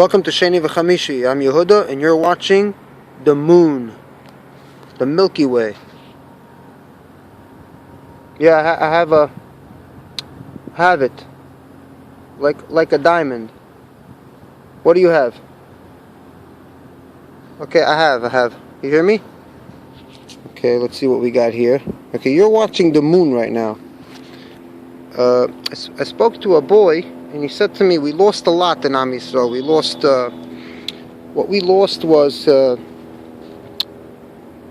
Welcome to Sheni V'Chamishi. I'm Yehuda, and you're watching the moon, the Milky Way. Yeah, I have it, like a diamond. What do you have? Okay, I have. You hear me? Okay, let's see what we got here. Okay, you're watching the moon right now. I spoke to a boy, and he said to me, we lost a lot in Am Yisrael. We lost, what we lost was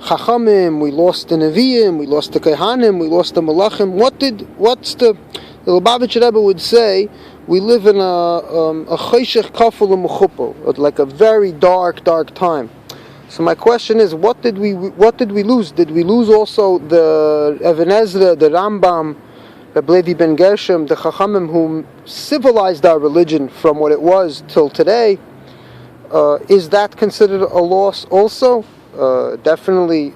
Chachamim, we lost the Nevi'im, we lost the Kehanim, we lost the Malachim. The Lubavitcher Rebbe would say, we live in a Cheshech Kaful Mechuppel, like a very dark time. So my question is, what did we lose? Did we lose also the Even Ezra, the Rambam, Rabbi Levi ben Gershom, the Chachamim who civilized our religion from what it was till today? Is that considered a loss also? Definitely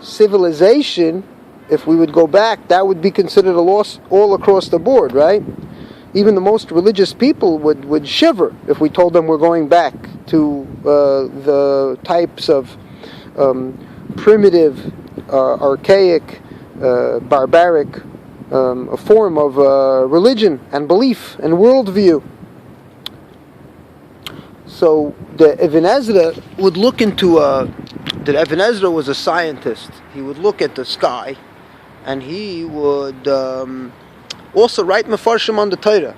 civilization, if we would go back, that would be considered a loss all across the board, right? Even the most religious people would shiver if we told them we're going back to the types of primitive, archaic, barbaric a form of religion and belief and worldview. So the Even Ezra would look into the Even Ezra was a scientist. He would look at the sky, and he would also write mefarshim on the Torah.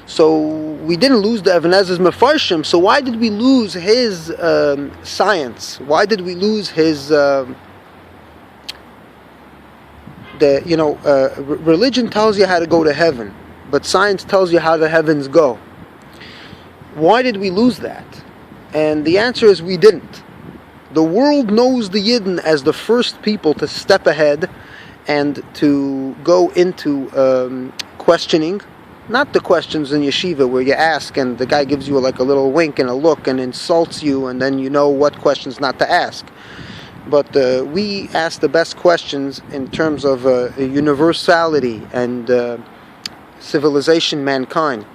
So we didn't lose the Even Ezra's mefarshim. So why did we lose his science? Why did we lose his religion tells you how to go to heaven, but science tells you how the heavens go. Why did we lose that? And the answer is we didn't. The world knows the Yidden as the first people to step ahead and to go into questioning. Not the questions in yeshiva where you ask and the guy gives you a little wink and a look and insults you and then you know what questions not to ask. But we ask the best questions in terms of universality and civilization, mankind.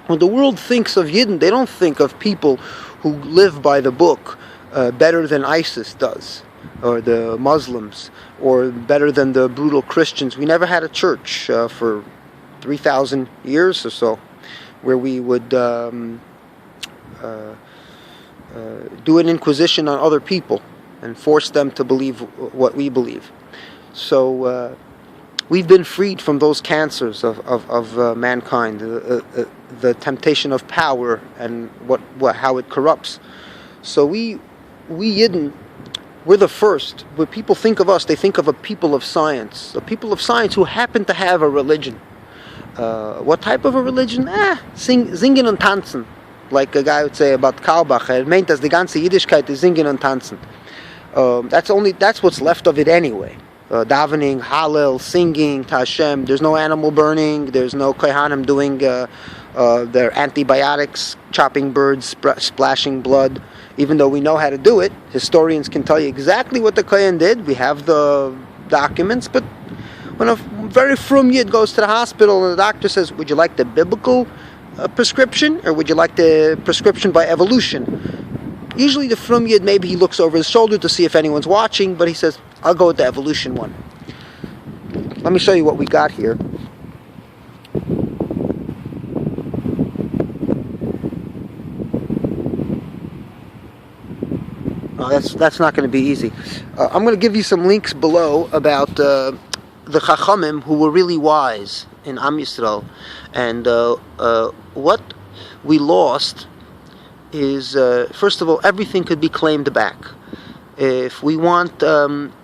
When the world thinks of Yidden, they don't think of people who live by the book better than ISIS does, or the Muslims, or better than the brutal Christians. We never had a church for 3,000 years or so where we would do an inquisition on other people and force them to believe what we believe. So we've been freed from those cancers of mankind, the temptation of power and how it corrupts. So we Yidden, we're the first. When people think of us, they think of a people of science who happen to have a religion. What type of a religion? Singen und tanzen. Like a guy would say about Kalbach, meint dass die ganze Yiddishkeit is singen und tanzen. That's what's left of it anyway. Davening, Hallel, singing to Hashem. There's no animal burning. There's no Kohanim doing their antibiotics, chopping birds, splashing blood. Even though we know how to do it, historians can tell you exactly what the Kohen did. We have the documents, but when a very frum Yid goes to the hospital and the doctor says, would you like the biblical prescription or would you like the prescription by evolution? Usually the frum Yid, maybe he looks over his shoulder to see if anyone's watching, but he says, I'll go with the evolution one. Let me show you what we got here. That's not going to be easy. I'm going to give you some links below about the Chachamim who were really wise in Am Yisrael, and what we lost is first of all, everything could be claimed back. If we want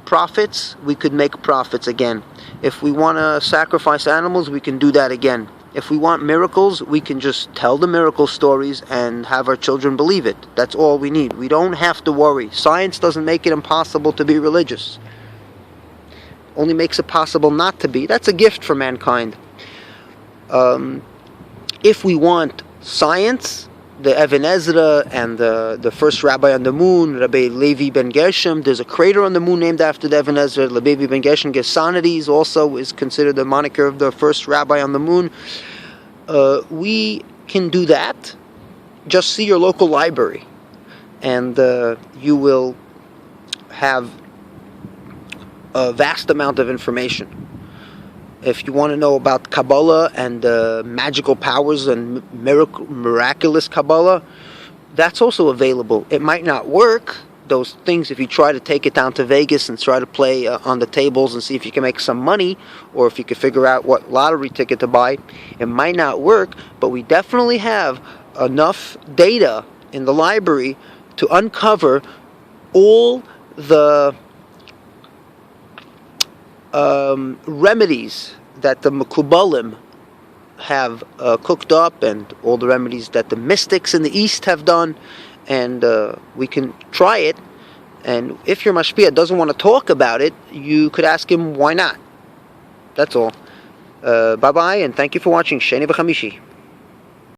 profits, we could make profits again. If we want to sacrifice animals, we can do that again. If we want miracles, we can just tell the miracle stories and have our children believe it. That's all we need. We don't have to worry. Science doesn't make it impossible to be religious. Only makes it possible not to be. That's a gift for mankind. If we want science, the Even Ezra and the first rabbi on the moon, Rabbi Levi ben Gershom. There's a crater on the moon named after the Even Ezra. Levi ben Gershom. Gersonides also is considered the moniker of the first rabbi on the moon. We can do that. Just see your local library, and you will have a vast amount of information. If you want to know about Kabbalah and magical powers and miraculous Kabbalah, that's also available. It might not work, those things, if you try to take it down to Vegas and try to play on the tables and see if you can make some money, or if you can figure out what lottery ticket to buy. It might not work, but we definitely have enough data in the library to uncover all the remedies that the Mekubalim have cooked up, and all the remedies that the mystics in the East have done, and we can try it. And if your mashpia doesn't want to talk about it, you could ask him why not. That's all. Bye bye, and thank you for watching Sheni B'Chamishi.